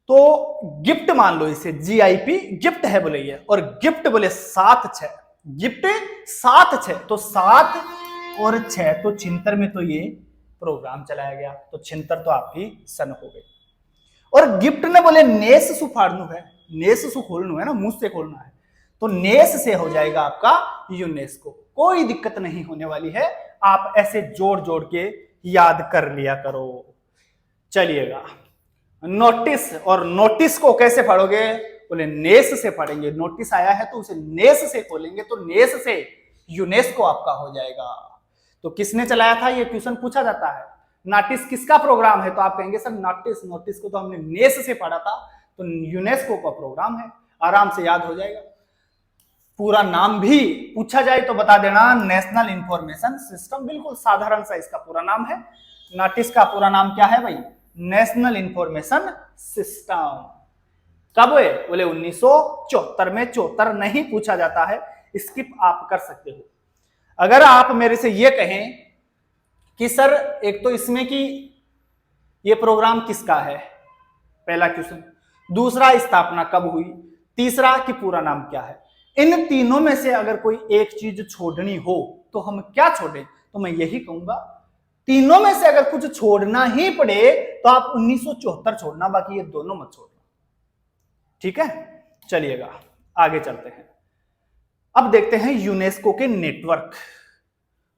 तो गिफ्ट मान लो इसे, जीआईपी गिफ्ट है बोले ये, और गिफ्ट बोले 7-6, गिफ्ट 7-6, तो 7 और 6 तो 76 में तो ये प्रोग्राम चलाया गया, तो 76 तो आपकी सन हो गई। और गिफ्ट ने बोले नेस सु फाड़नू है, नेस सु खोलनू है ना, मुंह से खोलना है, तो नेस से हो जाएगा आपका यूनेस्को। कोई दिक्कत नहीं होने वाली है, आप ऐसे जोड़ जोड़ के याद कर लिया करो। चलिएगा, नोटिस, और नोटिस को कैसे पढ़ोगे? बोले नेस से पढ़ेंगे, नोटिस आया है तो उसे नेस से खोलेंगे, तो नेस से यूनेस्को आपका हो जाएगा। तो किसने चलाया था, ये क्वेश्चन पूछा जाता है। नोटिस किसका प्रोग्राम है? तो आप कहेंगे सर नोटिस, नोटिस को तो हमने नेस से पढ़ा था, तो यूनेस्को का प्रोग्राम है, आराम से याद हो जाएगा। पूरा नाम भी पूछा जाए तो बता देना, नेशनल इंफॉर्मेशन सिस्टम, बिल्कुल साधारण सा इसका पूरा नाम है। नोटिस का पूरा नाम क्या है भाई? National information system. कब है? बोले 1974 में, 74 नहीं पूछा जाता है, स्किप आप कर सकते हो। अगर आप मेरे से ये कहें कि सर एक तो इसमें कि ये प्रोग्राम किसका है, पहला क्वेश्चन, दूसरा स्थापना कब हुई, तीसरा कि पूरा नाम क्या है, इन तीनों में से अगर कोई एक चीज छोड़नी हो तो हम क्या छोड़ें? तो मैं यही कहूंगा तीनों में से अगर कुछ छोड़ना ही पड़े तो आप 1974 छोड़ना, बाकी ये दोनों मत छोड़ना, ठीक है। चलिएगा आगे चलते हैं। अब देखते हैं यूनेस्को के नेटवर्क।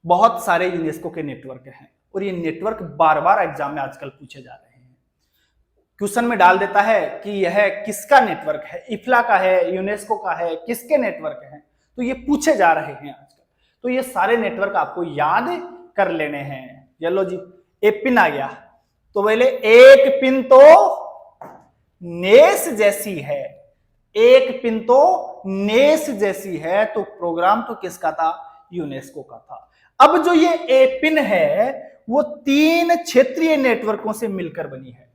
बहुत सारे यूनेस्को के नेटवर्क हैं और ये नेटवर्क बार बार एग्जाम में आजकल पूछे जा रहे हैं। क्वेश्चन में डाल देता है कि यह किसका नेटवर्क है, इफ्ला का है, यूनेस्को का है, किसके नेटवर्क है, तो ये पूछे जा रहे हैं आजकल। तो ये सारे नेटवर्क आपको याद कर लेने हैं। चलो जी, एक पिन आ गया, तो बोले एक पिन तो नेस जैसी है, एक पिन तो नेस जैसी है, तो प्रोग्राम तो किसका था? यूनेस्को का था। अब जो ये ए पिन है वो 3 क्षेत्रीय नेटवर्कों से मिलकर बनी है।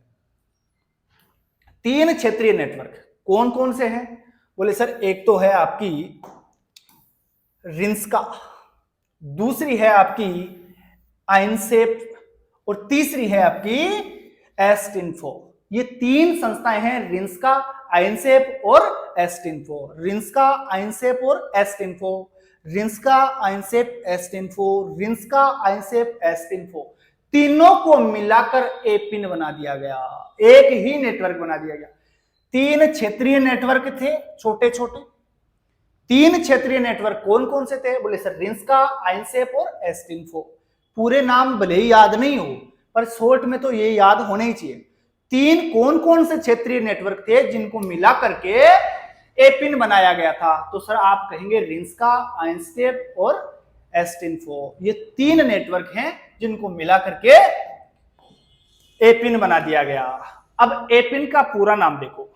3 क्षेत्रीय नेटवर्क कौन कौन से हैं? बोले सर एक तो है आपकी रिंस्का, दूसरी है आपकी आइनसेप, और तीसरी है आपकी एस्टिन्फो। ये तीन संस्थाएं हैं, रिंस्का, आइंसेप और एस्टिन्फो। रिंस्का, आइंसेप और एस्टिन्फो। रिंस्का, आइंसेप, एस्टिन्फो। रिंस्का, आइंसेप, एस्टिन्फो, तीनों को मिलाकर एपिन बना दिया गया, एक ही नेटवर्क बना दिया गया। तीन क्षेत्रीय नेटवर्क थे छोटे छोटे। तीन क्षेत्रीय नेटवर्क कौन कौन से थे? बोले सर रिंस्का, आइंसेप और एस्टिन्फो। पूरे नाम भले ही याद नहीं हो पर शॉर्ट में तो ये याद होने ही चाहिए। तीन कौन कौन से क्षेत्रीय नेटवर्क थे जिनको मिला करके एपिन बनाया गया था? तो सर आप कहेंगे रिंस्का, आइंसेप और एस्टिन्फो। ये तीन नेटवर्क हैं जिनको मिला करके एपिन बना दिया गया। अब एपिन का पूरा नाम देखो,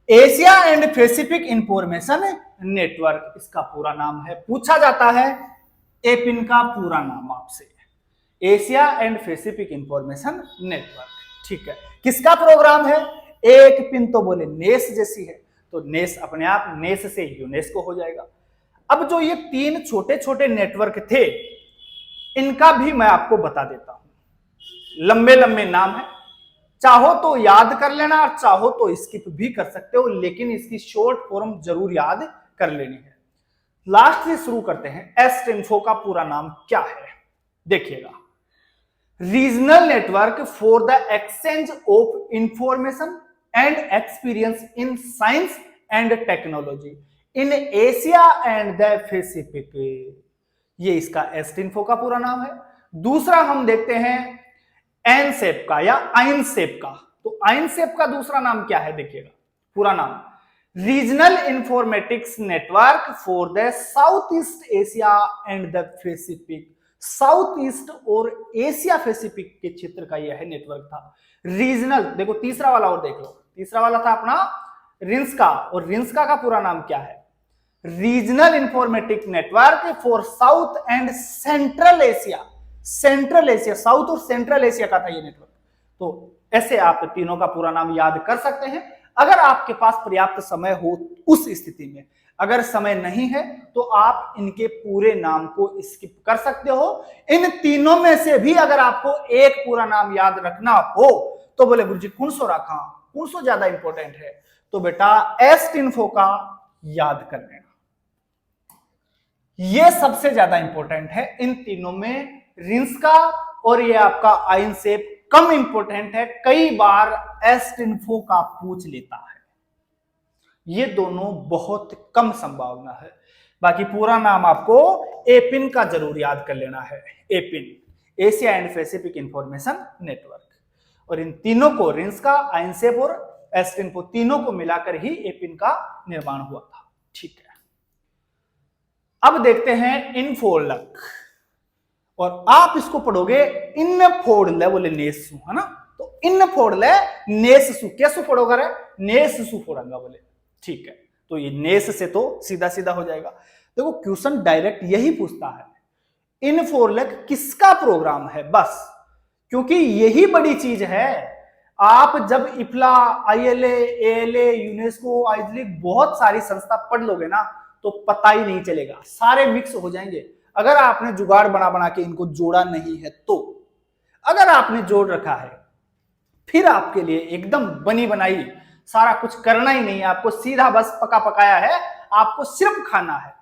Asia and Pacific information network इसका पूरा नाम है। पूछा जाता है एपिन का पूरा नाम आपसे, Asia and Pacific information network. ठीक है, किसका प्रोग्राम है? एक पिन तो बोले नेस जैसी है, तो नेस अपने आप नेस से यूनेस्को हो जाएगा। अब जो ये तीन छोटे छोटे नेटवर्क थे इनका भी मैं आपको बता देता हूं। लंबे लंबे नाम है, चाहो तो याद कर लेना और चाहो तो स्किप भी कर सकते हो, लेकिन इसकी शॉर्ट फॉर्म जरूर याद कर लेनी है। लास्ट से शुरू करते हैं। एस्टिन्फो का पूरा नाम क्या है? देखिएगा, regional network for the exchange of information and experience in science and technology in Asia and the Pacific. ये इसका एस्टिन्फो का पूरा नाम है। दूसरा हम देखते हैं एनसेप का या आइंसेप का। तो आइंसेप का दूसरा नाम क्या है? देखिएगा पूरा नाम, regional informatics network for the south east Asia and the Pacific. South east और एशिया पैसिफिक के क्षेत्र का यह नेटवर्क था। रीजनल, देखो तीसरा वाला और देख लो, तीसरा वाला था अपना रिंस्का, और रिंस्का का पूरा नाम क्या है? Regional informatics network for south and central Asia. Central Asia, south और सेंट्रल एशिया का था ये नेटवर्क। तो ऐसे आप तीनों का पूरा नाम याद कर सकते हैं अगर आपके पास पर्याप्त समय हो उस स्थिति में। अगर समय नहीं है तो आप इनके पूरे नाम को स्किप कर सकते हो। इन तीनों में से भी अगर आपको एक पूरा नाम याद रखना हो तो बोले गुरुजी कौन सो रखा, कौन सो ज्यादा इंपॉर्टेंट है? तो बेटा एस्टिन्फो का याद कर लेना, ये सबसे ज्यादा इंपॉर्टेंट है। इन तीनों में रिंस्का और ये आपका आइंसेप कम इंपॉर्टेंट है, कई बार एस्टिन्फो का पूछ लेता है। ये दोनों बहुत कम संभावना है। बाकी पूरा नाम आपको एपिन का जरूर याद कर लेना है। APIN, Asia and Pacific information network. और इन तीनों को, रिंस्का, आइंसेप और एस्टिन्फो, तीनों को मिलाकर ही एपिन का निर्माण हुआ था। ठीक है, अब देखते हैं इनफोर्लक, और आप इसको पढ़ोगे इनफोर्ले बोले नेसु, है ना? तो इनफोर्ले नेससु, कैसे पढ़ोगे रे? नेससु पढ़ेगा बोले। ठीक है, तो ये नेस से तो सीधा सीधा हो जाएगा। देखो क्वेश्चन डायरेक्ट यही पूछता है इनफोर्लक किसका प्रोग्राम है, बस, क्योंकि यही बड़ी चीज है। आप जब इफ्ला, आईएलए, एएलए, यूनेस्को, आइजलिक बहुत सारी संस्था पढ़ लोगे ना तो पता ही नहीं चलेगा, सारे मिक्स हो जाएंगे अगर आपने जुगाड़ बना बना के इनको जोड़ा नहीं है तो। अगर आपने जोड़ रखा है फिर आपके लिए एकदम बनी बनाई, सारा कुछ करना ही नहीं है, आपको सीधा बस पका पकाया है, आपको सिर्फ खाना है।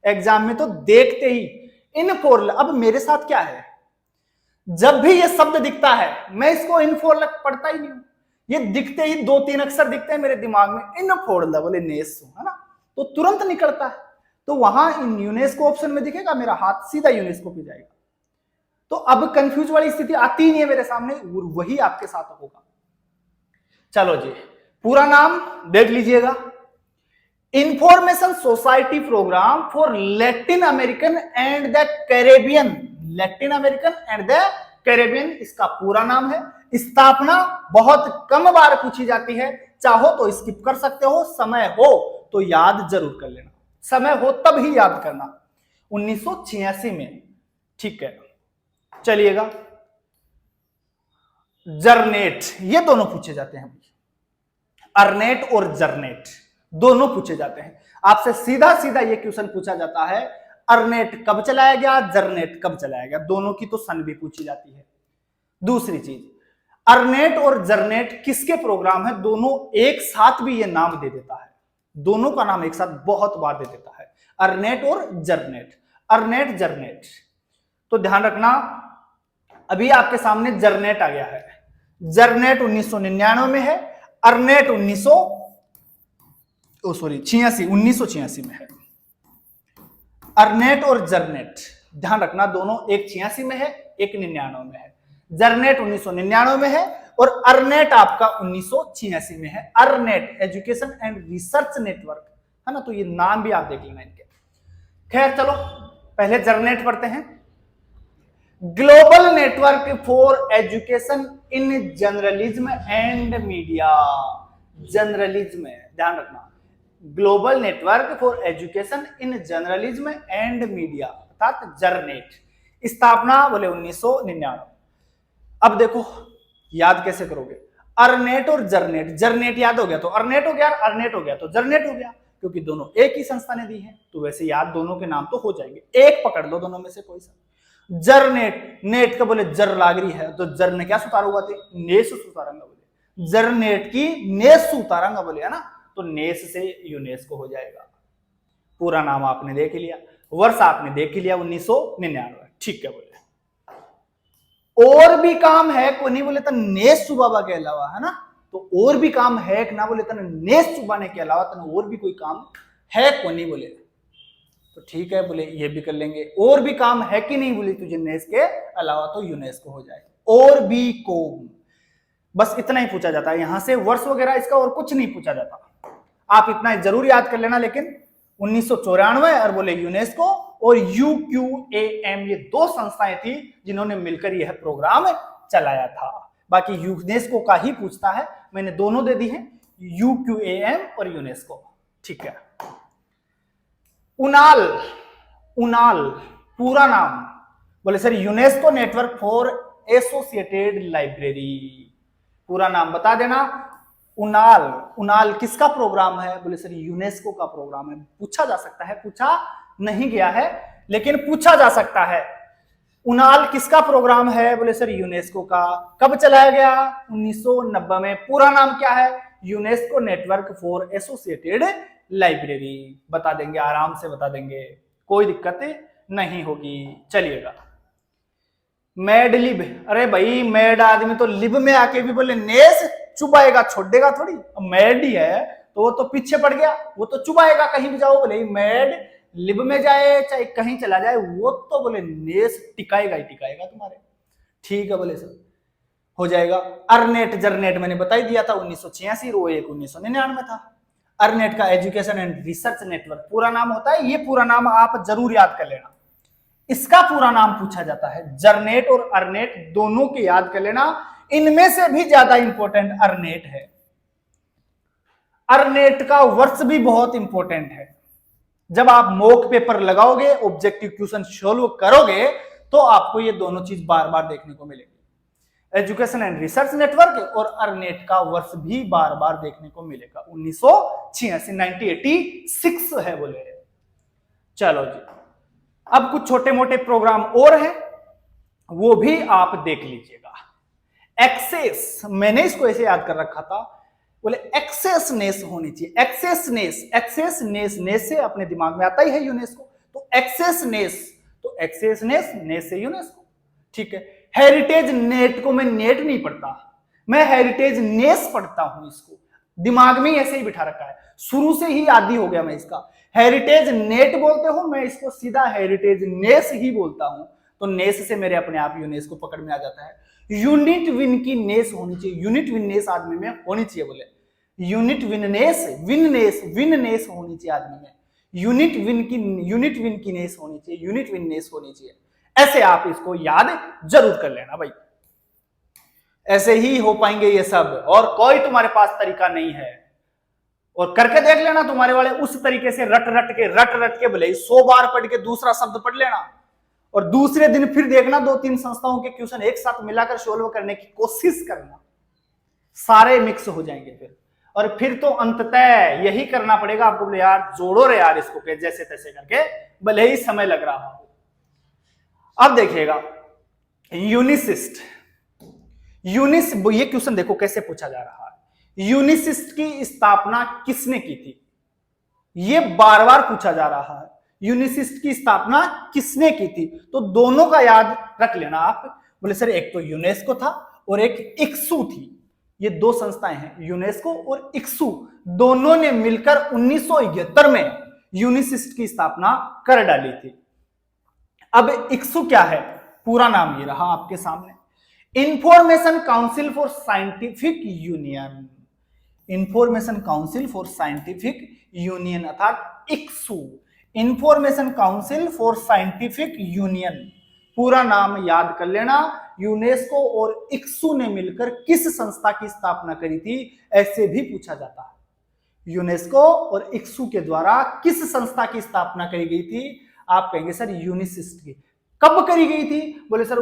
एग्जाम में तो देखते ही इनफोर्ल। अब मेरे साथ क्या है, जब भी ये शब्द दिखता है मैं इसको इनफोर्लक पढ़ता ही नहीं हूं। ये दिखते ही दो तीन अक्षर दिखते हैं मेरे दिमाग में, इनफोर्ल बोले नेसु, है ना? तो तुरंत निकलता है। तो वहां इन यूनेस्को ऑप्शन में दिखेगा, मेरा हाथ सीधा यूनेस्को पे जाएगा। तो अब कंफ्यूज वाली स्थिति आती ही नहीं है मेरे सामने, वही आपके साथ होगा। चलो जी, पूरा नाम देख लीजिएगा, information society programme for Latin American and the Caribbean. Latin American and the Caribbean इसका पूरा नाम है। स्थापना बहुत कम बार पूछी जाती है, चाहो तो स्किप कर सकते हो, समय हो तो याद जरूर कर लेना, समय हो तब ही याद करना। 1986 में। ठीक है, चलिएगा, जर्नेट, ये दोनों पूछे जाते हैं। अर्नेट और जर्नेट दोनों पूछे जाते हैं। आपसे सीधा सीधा ये क्वेश्चन पूछा जाता है, अर्नेट कब चलाया गया, जर्नेट कब चलाया गया, दोनों की तो सन भी पूछी जाती है। दूसरी चीज, अर्नेट और जरनेट किसके प्रोग्राम है? दोनों एक साथ भी ये नाम दे देता है, दोनों का नाम एक साथ बहुत बार दे देता है, अर्नेट और जरनेट, अर्नेट जरनेट। तो ध्यान रखना, अभी आपके सामने जरनेट आ गया है, जरनेट 1999 में है, अर्नेट 1986 में है। अर्नेट और जरनेट ध्यान रखना, दोनों एक 86 में है, एक 99 में है। जरनेट 1999 में है और अर्नेट आपका 1986 में है। Ornate education and research network है ना, तो ये नाम भी आप देख लेना इनके। खैर चलो पहले जरनेट पढ़ते हैं। Global network for education in journalism and media, journalism ध्यान रखना, global network for education in journalism and media अर्थात जरनेट, स्थापना बोले 1999। अब देखो याद कैसे करोगे, अर्नेट और जरनेट, जरनेट याद हो गया तो अर्नेट हो गया, अर्नेट हो गया तो जरनेट हो गया, क्योंकि दोनों एक ही संस्था ने दी है, तो वैसे याद दोनों के नाम तो हो जाएंगे। एक पकड़ लो दोनों में से कोई सा। जरनेट, नेट का बोले जर लाग रही है तो जर ने क्या सुतारा हुआ थे, नेस सुतारंगा बोले, जरनेट की नेस सुतारंगा बोले है ना, तो नेस से यूनेस्को हो जाएगा। पूरा नाम आपने देख लिया, वर्ष आपने देख लिया 1999, ठीक है बोले। और भी काम है को नहीं बोले तो नेस सुबाबा के अलावा है ना, तो और भी काम है ना बोले तो नेस चुबाने के अलावा तो और भी कोई काम है को नहीं बोले, तो ठीक है बोले ये भी कर लेंगे। और भी काम है कि नहीं बोले तुझे नेस के अलावा, तो यूनेस्को हो जाए। और भी को बस इतना ही पूछा जाता है, यहां से वर्ष वगैरह इसका और कुछ नहीं पूछा जाता, आप इतना जरूर याद कर लेना। लेकिन 1994 और बोले यूनेस्को और UQAM, ये दो संस्थाएं थी जिन्होंने मिलकर यह प्रोग्राम चलाया था। बाकी यूनेस्को का ही पूछता है, मैंने दोनों दे दी हैं, UQAM और यूनेस्को, ठीक है। उनाल, उनाल पूरा नाम बोले sir UNESCO network for associated library, पूरा नाम बता देना। उनाल, उनाल किसका प्रोग्राम है? बोले सर यूनेस्को का प्रोग्राम है। पूछा जा सकता है, पूछा नहीं गया है लेकिन पूछा जा सकता है। उनाल किसका प्रोग्राम है? बोले सर यूनेस्को का। कब चलाया गया? 1990 में। पूरा नाम क्या है? UNESCO network for associated library. बता देंगे, आराम से बता देंगे, कोई दिक्कत नहीं होगी। चलिएगा, मैड लिब, अरे भाई मैड आदमी तो लिब में आके भी बोले नेस चुबाएगा, छोड़ देगा थोड़ी। मैड ही है तो वो तो पीछे पड़ गया, वो तो चुबाएगा कहीं भी जाओ, बोले मैड लिब में जाए चाहे कहीं चला जाए, वो तो बोले नेस टिकाएगा ही टिकाएगा तुम्हारे। ठीक है बोले सर, हो जाएगा। अर्नेट जरनेट मैंने बता ही दिया था 1986, रो एक 1999 था। अर्नेट का एजुकेशन एंड रिसर्च नेटवर्क पूरा नाम होता है, ये पूरा नाम आप जरूर याद कर लेना। इसका पूरा नाम पूछा जाता है, जरनेट और अर्नेट दोनों के याद कर लेना। इनमें से भी ज्यादा इंपॉर्टेंट अर्नेट है। अर्नेट का वर्ष भी बहुत इंपॉर्टेंट है। जब आप मॉक पेपर लगाओगे, ऑब्जेक्टिव क्वेश्चन सॉल्व करोगे, तो आपको ये दोनों चीज बार बार देखने को मिलेगी। एजुकेशन एंड रिसर्च नेटवर्क और अर्नेट का वर्ष भी बार बार देखने को मिलेगा। 1986 है बोले। चलो जी, अब कुछ छोटे मोटे प्रोग्राम और हैं, वो भी आप देख लीजिएगा। एक्सेस, मैंने इसको ऐसे याद कर रखा था, बोले एक्सेसनेस होनी चाहिए। एक्सेसनेस, एक्सेसनेस, नेस से अपने दिमाग में आता ही है यूनेस्को, तो एक्सेसनेस, तो एक्सेसनेस, नेस से यूनेस्को, ठीक है। हेरिटेज नेट को मैं नेट नहीं पढ़ता, मैं हेरिटेज नेस पढ़ता हूं। इसको दिमाग में ऐसे ही बिठा रखा है, शुरू से ही आदी हो गया मैं इसका। हेरिटेज नेट बोलते हो, मैं इसको सीधा हेरिटेज नेस ही बोलता हूं, तो नेस से मेरे अपने आप यूनेस्को पकड़ में आ जाता है। यूनिट विन की नेस होनी चाहिए, यूनिट विन नेस आदमी में होनी चाहिए। बोले यूनिट विन नेस, विन नेस, विन नेस होनी चाहिए आदमी में। यूनिट विन की नेस होनी चाहिए, यूनिट विन नेस होनी चाहिए। ऐसे आप इसको याद जरूर कर लेना भाई, ऐसे ही हो पाएंगे ये सब, और कोई तुम्हारे पास तरीका नहीं है। और करके देख लेना, तुम्हारे वाले उस तरीके से रट रट के भले 100 बार पढ़ के दूसरा शब्द पढ़ लेना, और दूसरे दिन फिर देखना 2-3 संस्थाओं के क्वेश्चन एक साथ मिलाकर सॉल्व करने की कोशिश करना, सारे मिक्स हो जाएंगे फिर। और फिर तो अंततः यही करना पड़ेगा आपको, बोले यार जोड़ो रे यार इसको के जैसे तैसे करके, भले ही समय लग रहा हो। अब देखिएगा यूनिसिस्ट, ये क्वेश्चन देखो कैसे पूछा जा रहा है, यूनिसिस्ट की स्थापना किसने की थी? ये बार बार पूछा जा रहा है, यूनिसिस्ट की स्थापना किसने की थी? तो दोनों का याद रख लेना आप। बोले सर एक तो यूनेस्को था और एक इक्सू थी। ये दो संस्थाएं हैं, यूनेस्को और इक्सू, दोनों ने मिलकर 1971 में यूनिसिस्ट की स्थापना कर डाली थी। अब इक्सू क्या है? पूरा नाम ये रहा आपके सामने, information council for scientific union. Information council for scientific union अर्थात ICSU, information council for scientific union. पूरा नाम याद कर लेना। यूनेस्को और इक्सू ने मिलकर किस संस्था की स्थापना करी थी, ऐसे भी पूछा जाता है। यूनेस्को और इक्सू के द्वारा किस संस्था की स्थापना करी गई थी? आप कहेंगे सर यूनिसिस्ट की। कब करी गई थी? बोले सर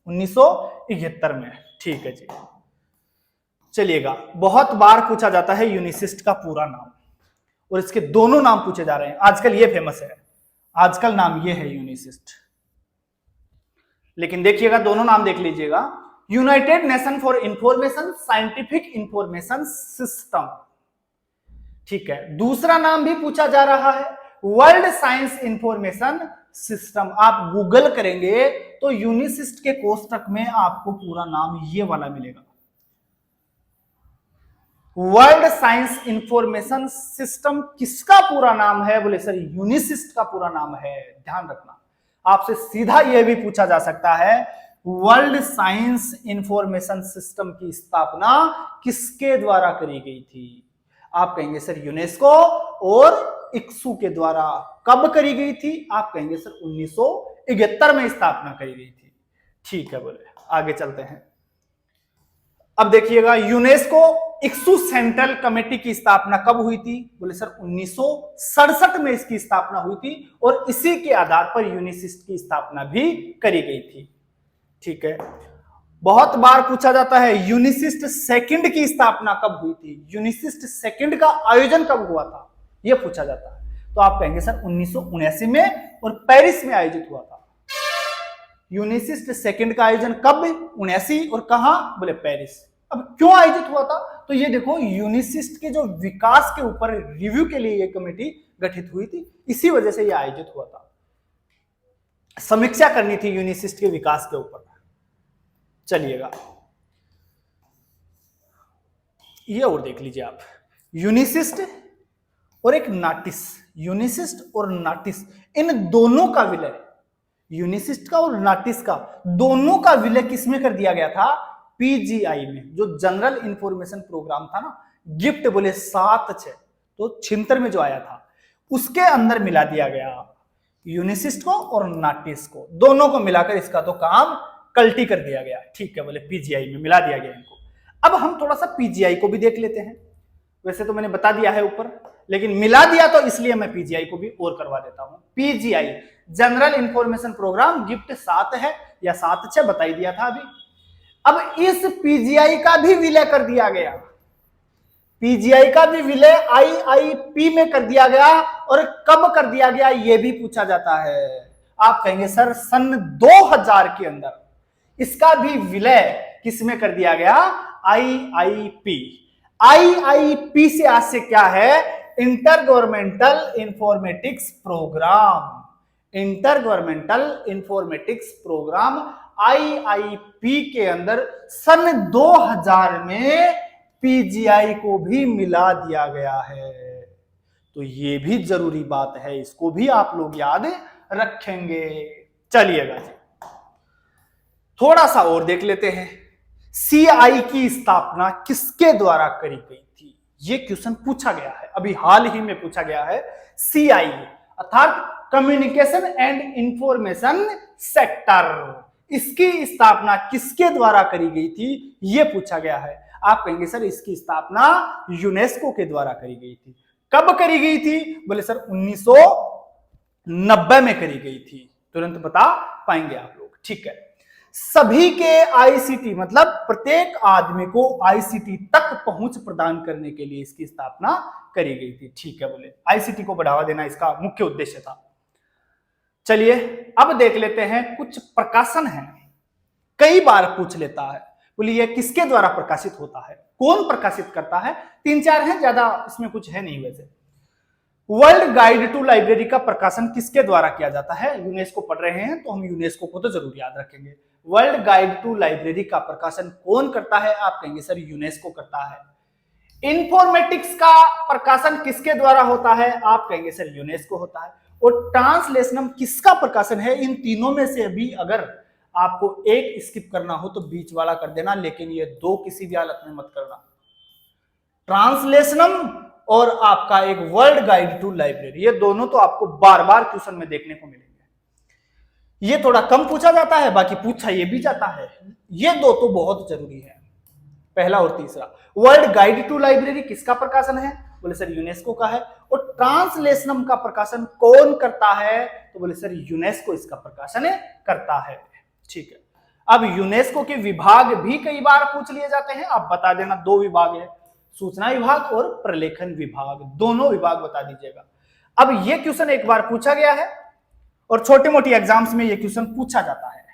1971 में। ठीक है जी, चलिएगा। बहुत बार पूछा जाता है यूनिसिस्ट का पूरा नाम, और इसके दोनों नाम पूछे जा रहे हैं आजकल। ये फेमस है आजकल, नाम ये है यूनिसिस्ट। लेकिन देखिएगा, दोनों नाम देख लीजिएगा, United nation for information scientific information system. ठीक है, दूसरा नाम भी पूछा जा रहा है, वर्ल्ड साइंस इंफॉर्मेशन सिस्टम। आप गूगल करेंगे तो यूनिसिस्ट के कोष्टक में आपको पूरा नाम ये वाला मिलेगा, वर्ल्ड साइंस इंफॉर्मेशन सिस्टम। किसका पूरा नाम है? बोले सर यूनिसिस्ट का पूरा नाम है। ध्यान रखना, आपसे सीधा यह भी पूछा जा सकता है, वर्ल्ड साइंस इंफॉर्मेशन सिस्टम की स्थापना किसके द्वारा करी गई थी? आप कहेंगे सर यूनेस्को और इक्सू के द्वारा। कब करी गई थी? आप कहेंगे सर 1971 में स्थापना करी गई थी। ठीक है, बोले आगे चलते हैं। अब देखिएगा, यूनेस्को इक्सू सेंट्रल कमेटी की स्थापना कब हुई थी? बोले सर 1967 में इसकी स्थापना हुई थी, और इसी के आधार पर यूनिसिस्ट की स्थापना भी करी गई थी। ठीक है, बहुत बार पूछा जाता है यूनिसिस्ट सेकंड की स्थापना कब हुई थी? यूनिसिस्ट सेकंड का आयोजन कब हुआ था, यह पूछा जाता है। तो आप कहेंगे सर 1979 में, और पेरिस में आयोजित हुआ था। यूनिसिस्ट सेकंड का आयोजन कब? 79, और कहां? बोले पेरिस। अब क्यों आयोजित हुआ था? तो ये देखो, यूनिसिस्ट के जो विकास के ऊपर रिव्यू के लिए ये कमेटी गठित हुई थी, इसी वजह से यह आयोजित हुआ था। समीक्षा करनी थी यूनिसिस्ट के विकास के ऊपर। चलिएगा, ये और देख लीजिए आप, यूनिसिस्ट और एक नाटिस। यूनिसिस्ट और नाटिस, इन दोनों का विलय, यूनिसिस्ट का और नाटिस का, दोनों का विलय किसमें कर दिया गया था? पीजीआई में, जो जनरल इंफॉर्मेशन प्रोग्राम था ना, गिफ्ट बोले 7/6 तो 76 में जो आया था, उसके अंदर मिला दिया गया यूनिसिस्ट को और नाटिस को। दोनों को मिलाकर इसका तो काम कल्टी कर दिया गया। ठीक है, बोले पीजीआई में मिला दिया गया इनको। अब हम थोड़ा सा पीजीआई को भी देख लेते हैं। वैसे तो मैंने बता दिया है ऊपर, लेकिन मिला दिया तो इसलिए मैं पीजीआई को भी और करवा देता हूं। PGI general information programme, gift 7 है या 7/6 बता ही दिया था अभी। अब इस पीजीआई का भी विलय कर दिया गया, पीजीआई का भी विलय आईआईपी में कर दिया गया, और कब कर दिया गया यह भी पूछा जाता है। आप कहेंगे सर सन 2000 के अंदर इसका भी विलय किसमें कर दिया गया? आईआईपी। आईआईपी से आज से क्या है? Intergovernmental informatics programme. Intergovernmental informatics programme IIP के अंदर सन 2000 में पीजीआई को भी मिला दिया गया है। तो ये भी जरूरी बात है, इसको भी आप लोग याद रखेंगे। चलिएगा जी, थोड़ा सा और देख लेते हैं। सीआई की स्थापना किसके द्वारा करी गई थी? यह क्वेश्चन पूछा गया है, अभी हाल ही में पूछा गया है। सीआई अर्थात कम्युनिकेशन एंड इंफॉर्मेशन सेक्टर, इसकी स्थापना किसके द्वारा करी गई थी, यह पूछा गया है। आप कहेंगे सर इसकी स्थापना यूनेस्को के द्वारा करी गई थी। कब करी गई थी? बोले सर 1990 में करी गई थी। तुरंत बता पाएंगे आप लोग। ठीक है, सभी के आईसीटी मतलब प्रत्येक आदमी को आईसीटी तक पहुंच प्रदान करने के लिए इसकी स्थापना करी गई थी। ठीक है, बोले आईसीटी को बढ़ावा देना इसका मुख्य उद्देश्य था। चलिए अब देख लेते हैं, कुछ प्रकाशन हैं कई बार पूछ लेता है। बोलिए यह किसके द्वारा प्रकाशित होता है, कौन प्रकाशित करता है? 3-4 हैं, ज्यादा इसमें कुछ है नहीं। वैसे वर्ल्ड गाइड टू लाइब्रेरी का प्रकाशन किसके द्वारा किया जाता है? यूनेस्को पढ़ रहे हैं तो हम यूनेस्को को तो जरूर याद रखेंगे। वर्ल्ड गाइड टू लाइब्रेरी का प्रकाशन कौन करता है? आप कहेंगे सर यूनेस्को करता है। इंफॉर्मेटिक्स का प्रकाशन किसके द्वारा होता है? आप कहेंगे सर यूनेस्को होता है। और ट्रांसलेशनम किसका प्रकाशन है? इन तीनों में से भी अगर आपको एक स्किप करना हो तो बीच वाला कर देना, लेकिन ये दो किसी भी हालत में मत करना। ट्रांसलेशनम और आपका एक वर्ल्ड गाइड टू लाइब्रेरी, ये दोनों तो आपको बार बार क्वेश्चन में देखने को मिलेंगे। ये थोड़ा कम पूछा जाता है, बाकी पूछा ये भी जाता है। ये दो तो बहुत जरूरी है, पहला और तीसरा। वर्ल्ड गाइड टू लाइब्रेरी किसका प्रकाशन है? बोले सर यूनेस्को का है। और ट्रांसलेशनम का प्रकाशन कौन करता है? तो बोले सर यूनेस्को इसका प्रकाशन करता है। ठीक है, अब यूनेस्को के विभाग भी कई बार पूछ लिए जाते हैं। आप बता देना, 2 विभाग है, सूचना विभाग और प्रलेखन विभाग, दोनों विभाग बता दीजिएगा। अब ये क्वेश्चन एक बार पूछा गया है और छोटे मोटी एग्जाम्स में ये क्वेश्चन पूछा जाता है।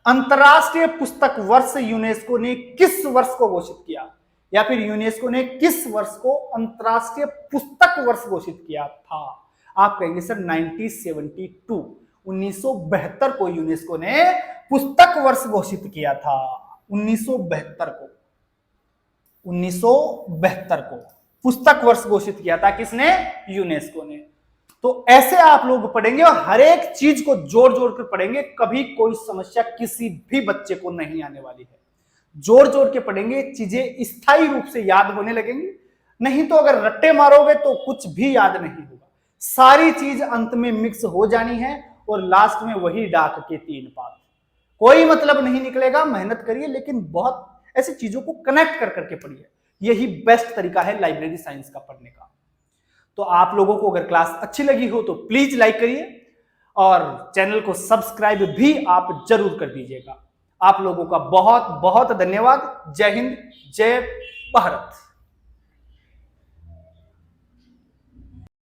अंतरराष्ट्रीय पुस्तक वर्ष यूनेस्को ने किस वर्ष को घोषित किया, या फिर यूनेस्को ने किस वर्ष को अंतरराष्ट्रीय पुस्तक वर्ष घोषित किया था? आप कहेंगे सर 1972, 1972 को यूनेस्को ने पुस्तक वर्ष घोषित किया था। 1972 को पुस्तक वर्ष घोषित किया था। किसने? यूनेस्को ने। तो ऐसे आप लोग पढ़ेंगे और हर एक चीज को जोड़ जोड़ कर पढ़ेंगे, कभी कोई समस्या किसी भी बच्चे को नहीं आने वाली है। जोड़ जोड़ के पढ़ेंगे, चीजें स्थायी रूप से याद होने लगेंगी। नहीं तो अगर रट्टे मारोगे तो कुछ भी याद नहीं होगा। सारी चीज अंत में मिक्स हो जानी है और लास्ट में वही डाक के 3 पात, कोई मतलब नहीं निकलेगा। मेहनत करिए, लेकिन बहुत ऐसी चीजों को कनेक्ट कर करके पढ़िए। यही बेस्ट तरीका है लाइब्रेरी साइंस का पढ़ने का। तो आप लोगों को अगर क्लास अच्छी लगी हो तो प्लीज लाइक करिए और चैनल को सब्सक्राइब भी आप जरूर कर दीजिएगा। आप लोगों का बहुत बहुत धन्यवाद। जय हिंद, जय भारत।